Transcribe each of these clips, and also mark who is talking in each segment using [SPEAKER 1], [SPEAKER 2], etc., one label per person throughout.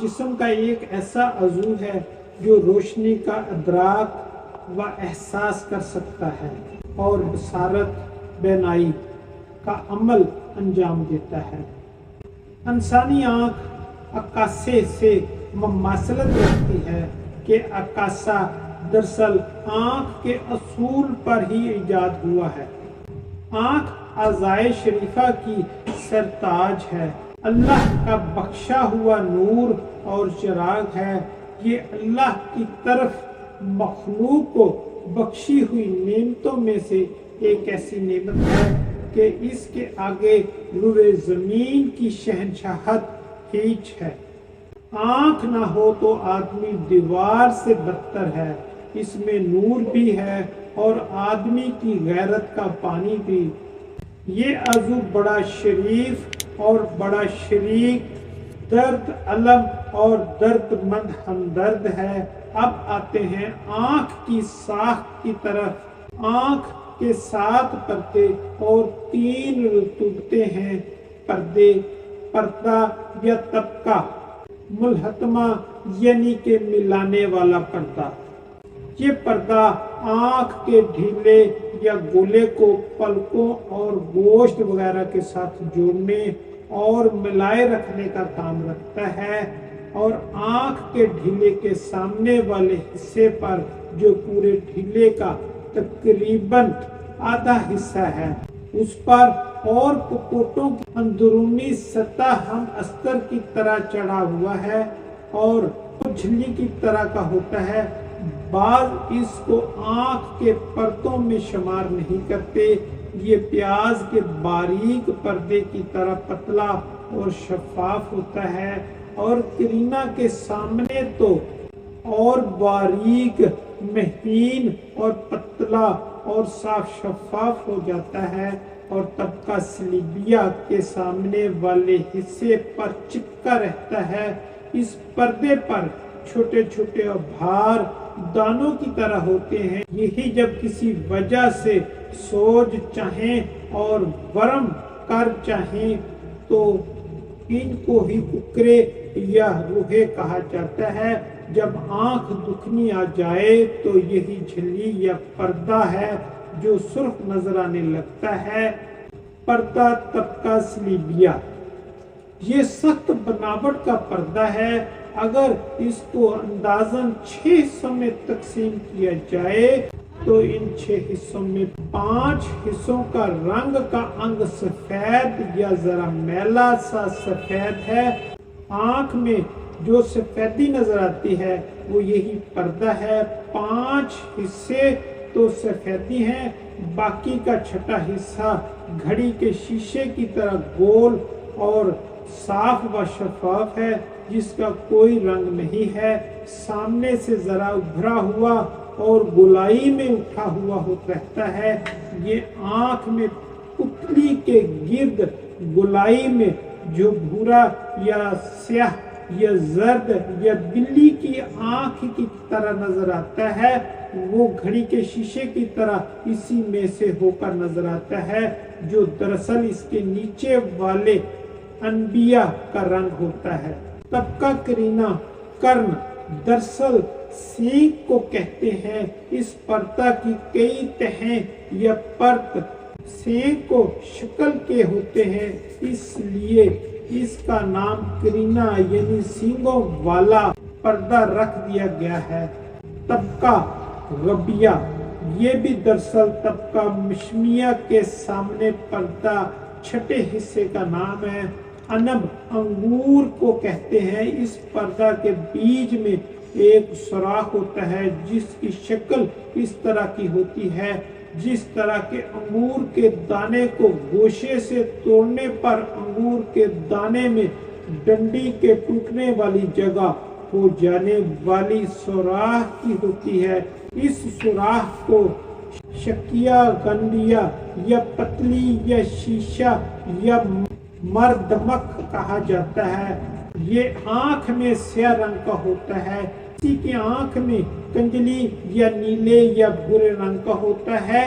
[SPEAKER 1] جسم کا ایک ایسا عضو ہے جو روشنی کا ادراک و احساس کر سکتا ہے اور بصارت بینائی کا عمل انجام دیتا ہے۔ انسانی آنکھ عکاسے سے مماثلت رکھتی ہے کہ عکاسہ دراصل آنکھ کے اصول پر ہی ایجاد ہوا ہے۔ آنکھ اعضائے شریفہ کی سرتاج ہے، اللہ کا بخشا ہوا نور اور چراغ ہے۔ یہ اللہ کی طرف مخلوق کو بخشی ہوئی نعمتوں میں سے ایک ایسی نعمت ہے کہ اس کے آگے روئے زمین کی شہنشاہت ہیچ ہے۔ آنکھ نہ ہو تو آدمی دیوار سے بدتر ہے، اس میں نور بھی ہے اور آدمی کی غیرت کا پانی بھی۔ یہ عضو بڑا شریف اور بڑا شریک، درد علم اور درد مند ہمدرد ہے۔ اب آتے ہیں آنکھ کی ساخت کی طرف۔ آنکھ کے 7 پردے اور 3 رتبتے ہیں۔ پردے، پردہ یا طبقہ، ملحتمہ یعنی کہ ملانے والا پردہ۔ یہ پردہ آنکھ کے ڈھیلے یا گولے کو پلکوں اور گوشت وغیرہ کے ساتھ جوڑنے اور ملائے رکھنے کا کام رکھتا ہے، اور آنکھ کے ڈھیلے کے سامنے والے حصے پر جو پورے ڈھیلے کا تقریباً آدھا حصہ ہے، اس پر اور پپوٹوں کی اندرونی سطح ہم استر کی طرح چڑھا ہوا ہے اور جھلی کی طرح کا ہوتا ہے۔ بعض اس کو آنکھ کے پرتوں میں شمار نہیں کرتے۔ یہ پیاز کے باریک پردے کی طرح پتلا اور شفاف ہوتا ہے، اور کرینہ کے سامنے تو اور باریک، مہین اور پتلا اور صاف شفاف ہو جاتا ہے، اور طبقہ سلیبیہ کے سامنے والے حصے پر چپکا رہتا ہے۔ اس پردے پر چھوٹے چھوٹے آبھار دانوں کی طرح ہوتے ہیں۔ یہی جب کسی وجہ سے سوج چاہیں اور ورم کر چاہیں تو ان کو ہی ککرے یا روحے کہا جاتا ہے۔ جب آنکھ دکھنی آ جائے تو یہی جھلی یا پردہ ہے جو سرخ نظر آنے لگتا ہے۔ پردہ طبقہ سلیبیہ یہ سخت بناوٹ کا پردہ ہے۔ اگر اس کو اندازاً 6 حصوں میں تقسیم کیا جائے تو ان 6 حصوں میں 5 حصوں کا رنگ کا انگ سفید یا ذرا میلا سا سفید ہے۔ آنکھ میں جو سفیدی نظر آتی ہے وہ یہی پردہ ہے۔ 5 حصے تو سفیدی ہیں، باقی کا چھٹا حصہ گھڑی کے شیشے کی طرح گول اور صاف و شفاف ہے، جس کا کوئی رنگ نہیں ہے، سامنے سے ذرا ابھرا ہوا اور گولائی میں اٹھا ہوا رہتا ہے۔ یہ آنکھ میں پتلی کے گرد گولائی میں جو بھورا یا سیاہ یا زرد یا بلی کی آنکھ کی طرح نظر آتا ہے، وہ گھڑی کے شیشے کی طرح اسی میں سے ہو کر نظر آتا ہے، جو دراصل اس کے نیچے والے انبیاء کا رنگ ہوتا ہے۔ طبقہ کرینہ کرن دراصل سینگ کو کہتے ہیں۔ اس پردہ کی کئی تہیں یا پرت سینگ کو شکل کے ہوتے ہیں، اس لیے اس کا نام کرینہ یعنی سینگوں والا پردہ رکھ دیا گیا ہے۔ طبقہ غبیہ یہ بھی دراصل طبقہ مشمیہ کے سامنے پردہ چھٹے حصے کا نام ہے۔ عنب انگور کو کہتے ہیں۔ اس پردہ کے بیج میں ایک سوراخ ہوتا ہے جس کی شکل اس طرح کی ہوتی ہے جس طرح کے انگور کے دانے کو گوشے سے توڑنے پر انگور کے دانے میں ڈنڈی کے ٹوٹنے والی جگہ ہو جانے والی سوراخ کی ہوتی ہے۔ اس سوراخ کو شکیہ غنڈیہ یا پتلی یا شیشہ یا مردمک کہا جاتا ہے۔ یہ آنکھ میں سیاہ رنگ کا ہوتا ہے۔ کسی کی آنکھ میں کنجلی یا نیلے یا بھورے رنگ کا ہوتا ہے۔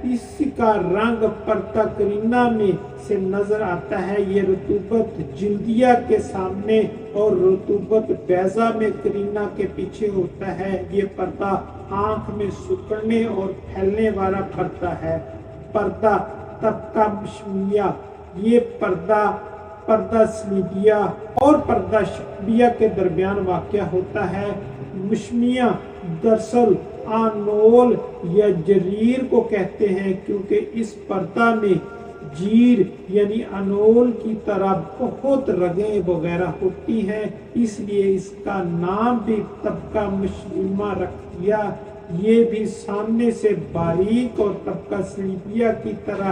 [SPEAKER 1] اس کا رنگ پردہ کرینہ میں سے نظر آتا ہے۔ یہ رطوبت جلدیہ کے سامنے और रतूबत बैज़ा में करीना के पीछे होता है। ये पर्दा आंख में सिकुड़ने और फैलने वाला पर्दा है। पर्दा तबका मशमिया, ये पर्दा सलीबिया और पर्दा शक्बिया के दरमियान वाक़या होता है। मशमिया दरअसल आनोल या जरीर को कहते हैं, क्योंकि इस पर्दा में जीर यानी अनोल की तरह बहुत रगें वगैरह होती हैं, इसलिए इसका नाम भी तबका मशमीमा रख दिया। ये भी सामने से बारीक और तबका सलीबिया की तरह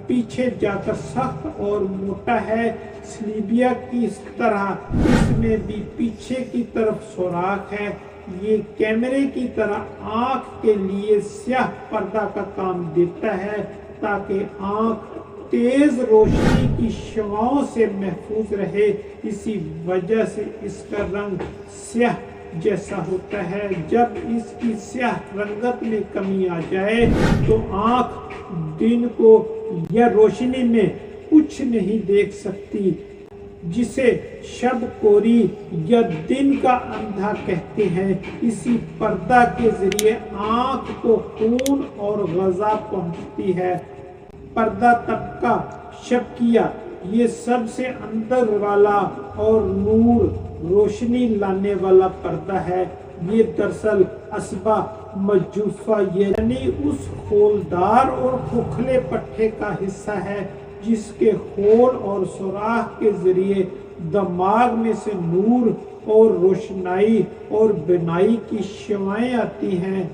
[SPEAKER 1] पीछे जाकर सख्त और मोटा है। सलीबिया की तरह इसमें भी पीछे की तरफ सुराख है। ये कैमरे की तरह आँख के लिए स्याह पर्दा का काम देता है, ताकि आँख तेज रोशनी की शवाओं से महफूज रहे। इसी वजह से इसका रंग स्याह जैसा होता है। जब इसकी स्याह रंगत में कमी आ जाए तो आँख दिन को या रोशनी में कुछ नहीं देख सकती, जिसे शब कोरी या दिन का अंधा कहते हैं। इसी पर्दा के जरिए आँख को खून और ग़ज़ा पहुँचती है। पर्दा तबका शबकिया, ये सबसे अंदर वाला और नूर रोशनी लाने वाला पर्दा है। ये दरअसल असबा मजूफा यानी उस खोलदार और खोखले पट्टे का हिस्सा है, जिसके खोल और सुराख के जरिए दिमाग में से नूर और रोशनाई और बिनाई की शवाएं आती हैं।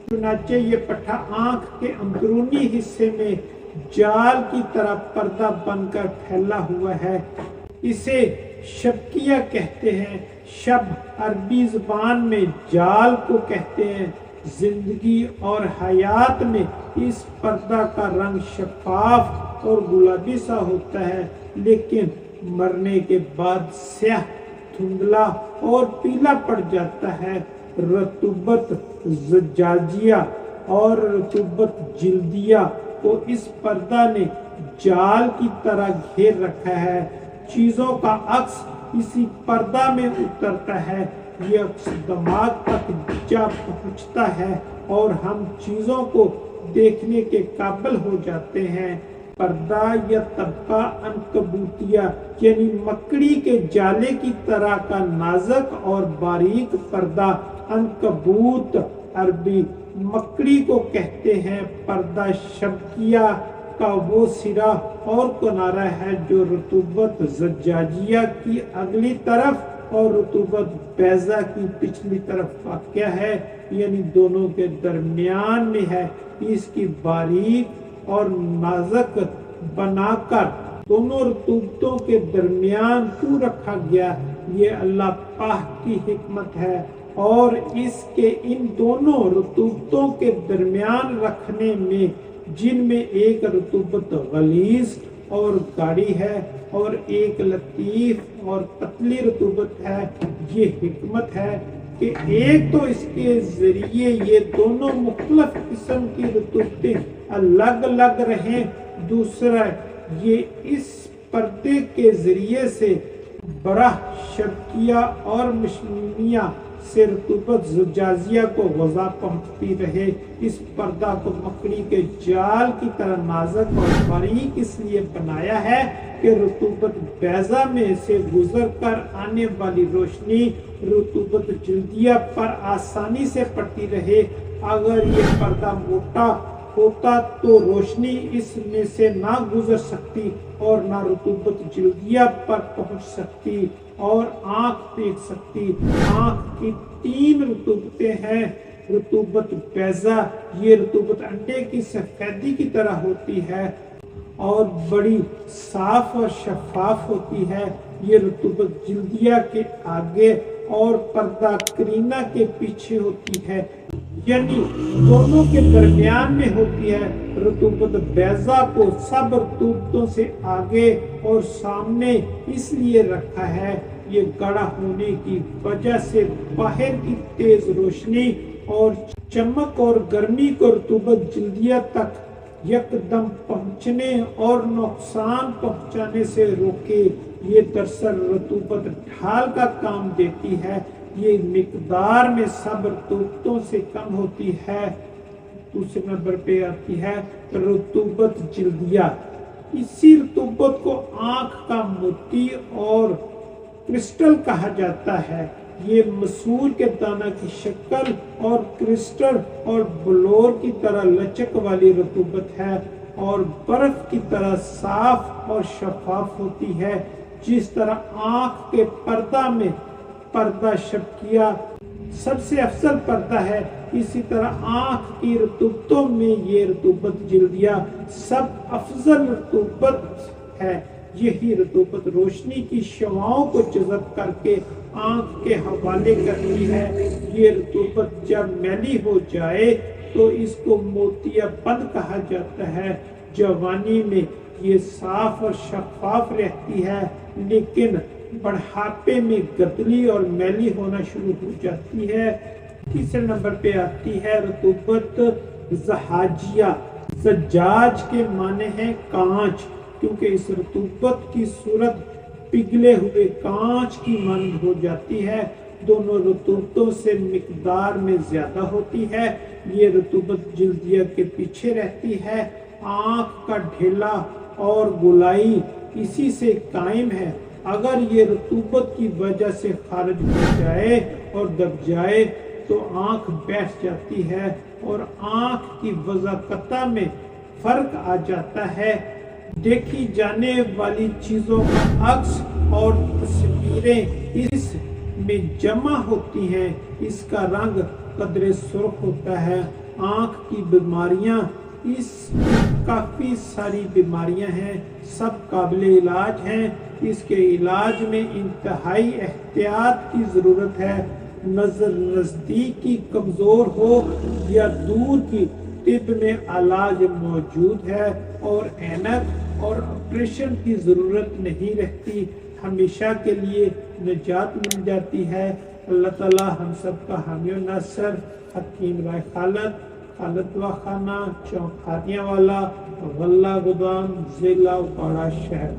[SPEAKER 1] चुनाचे ये पट्टा आँख के अंदरूनी हिस्से में जाल की तरह पर्दा बनकर फैला हुआ है। इसे शबकिया कहते हैं। शब अरबी ज़बान में जाल को कहते हैं। जिंदगी और हयात में इस पर्दा का रंग शफाफ और गुलाबी सा होता है, लेकिन मरने के बाद स्याह, धुंधला और पीला पड़ जाता है। रतूबत ज़जाजिया और रतूबत जिल्दिया को इस पर्दा ने जाल की तरह घेर रखा है। चीज़ों का अक्स इसी पर्दा में उतरता है। ये अक्स दिमाग तक जा पहुँचता है और हम चीज़ों को देखने के काबिल हो जाते हैं। पर्दा या तबका अनकबूतिया यानी मकड़ी के जाले की तरह का नाजुक और बारीक पर्दा, अनकबूत अरबी मकड़ी को कहते हैं। पर्दा शबकिया का वो सिरा और किनारा है जो रतूबत ज़जाजिया की अगली तरफ और रतूबत बैज़ा की पिछली तरफ वाक़या है, यानी दोनों के दरमियान में है। इसकी बारीक और नाजुक बनाकर दोनों रतूबतों के दरमियान क्यों रखा गया, ये अल्लाह पाक की हिकमत है। और इसके इन दोनों रतूबतों के दरमियान रखने में, जिनमें एक रतूबत गलीज़ और गाढ़ी है और एक लतीफ़ और पतली रतूबत है, ये हिकमत है कि एक तो इसके जरिए ये दोनों मुख्तलिफ किस्म की रतूबतें अलग अलग रहें, दूसरा ये इस पर्दे के जरिए से बरह शबकिया और मशमीमिया से रतूबत ज़जाजिया को ग़ज़ा पहुँचती रहे। इस पर्दा को मकड़ी के जाल की तरह नाजुक और बारीक इसलिए बनाया है कि रतूबत बैज़ा में से गुजर कर आने वाली रोशनी रतूबत जिल्दिया पर आसानी से पड़ती रहे। अगर ये पर्दा मोटा होता तो रोशनी इसमें से ना गुजर सकती और ना रतूबत जिल्दिया पर पहुंच सकती और आँख देख सकती। आँख की 3 रतूबतें हैं। रतूबत बैज़ा, ये रतूबत अंडे की सफेदी की तरह होती है और बड़ी साफ और शफाफ होती है। ये रतूबत जिल्दिया के आगे और पर्दा करीना के पीछे होती है, यानी दोनों के दरमियान में होती है। रतूबत बैज़ा को सब रतूबतों से आगे और सामने इसलिए रखा है, ये गाढ़ा होने की वजह से बाहर की तेज रोशनी और चमक और गर्मी को रतूबत जिल्दिया तक यकदम पहुंचने और नुकसान पहुंचाने से रोके। ये दरअसल रतूबत ढाल का काम देती है। ये मिकदार में सब रतूबतों से कम होती है। दूसरे नंबर पे आती है रतूबत जिल्दिया। इसी रतूबत को आंख का मोती और क्रिस्टल कहा जाता है। ये मसूर के दाना की शक्ल और क्रिस्टल और बलोर की तरह लचक वाली रतूबत है और बर्फ की तरह साफ और शफाफ होती है। जिस तरह आंख के पर्दा में पर्दा शबकिया सबसे अफजल पर्दा है, इसी तरह आंख की रतूबतों में ये रतूबत जिल्दिया सब अफजल रतूबत है। यही रतूबत रोशनी की शवाओं को जज़ब करके आंख के हवाले करती है। ये रतूबत जब मैली हो जाए तो इसको मोतियाबंद कहा जाता है। जवानी में ये साफ और शफाफ रहती है, लेकिन बढ़ापे में गदली और मैली होना शुरू हो जाती है। तीसरे नंबर पे आती है रतूबत ज़हाजिया। ज़जाज के माने हैं कांच, क्योंकि इस रतूबत की सूरत पिघले हुए कांच की मानद हो जाती है। दोनों रतूबतों से मिकदार में ज्यादा होती है। ये रतूबत जिल्दिया के पीछे रहती है। आंख का ढेला और गोलाई इसी से कायम है। अगर ये रतूबत की वजह से खारिज हो जाए और दब जाए तो आंख बैठ जाती है और आंख की वज़ाकता में फर्क आ जाता है। देखी जाने वाली चीजों का अक्स और तस्वीरें इस में जमा होती हैं। इसका रंग कदरे सुर्ख होता है। आंख की बीमारियां, इस काफी सारी बीमारियां हैं, सब काबिल इलाज हैं। इसके इलाज में इंतहाई एहतियात की जरूरत है। नजर नजदीक की कमजोर हो या दूर की, तिब में इलाज मौजूद है और ऐनक और ऑपरेशन की जरूरत नहीं रहती। हमेशा के लिए निजात मिल जाती है। अल्लाह ताला हम सब का हामी और नासर। हकीम राय खालद, खालद वा खाना, चौक खादियाँ वाला, वल्ला गोदाम, जिला उपाड़ा शहर।